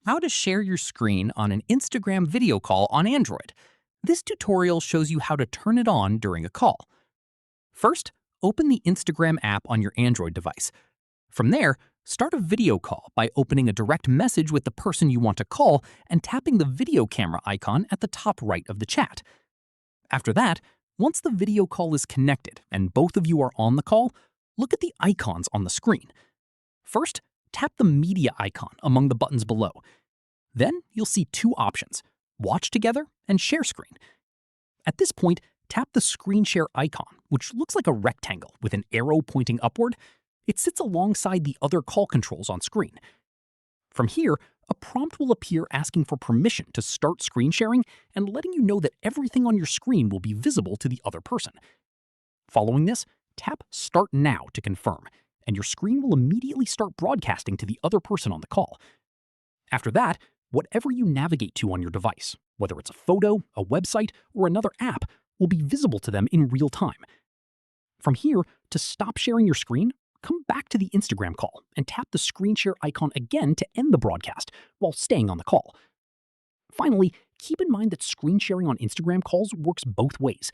How to share your screen on an Instagram video call on Android. This tutorial shows you how to turn it on during a call. First, open the Instagram app on your Android device. From there, start a video call by opening a direct message with the person you want to call and tapping the video camera icon at the top right of the chat. After that, once the video call is connected and both of you are on the call, look at the icons on the screen. First, tap the media icon among the buttons below. Then you'll see two options: watch together and share screen. At this point, tap the screen share icon, which looks like a rectangle with an arrow pointing upward. It sits alongside the other call controls on screen. From here, a prompt will appear asking for permission to start screen sharing and letting you know that everything on your screen will be visible to the other person. Following this, tap Start Now to confirm, and your screen will immediately start broadcasting to the other person on the call. After that, whatever you navigate to on your device, whether it's a photo, a website, or another app, will be visible to them in real time. From here, to stop sharing your screen, come back to the Instagram call and tap the screen share icon again to end the broadcast while staying on the call. Finally, keep in mind that screen sharing on Instagram calls works both ways.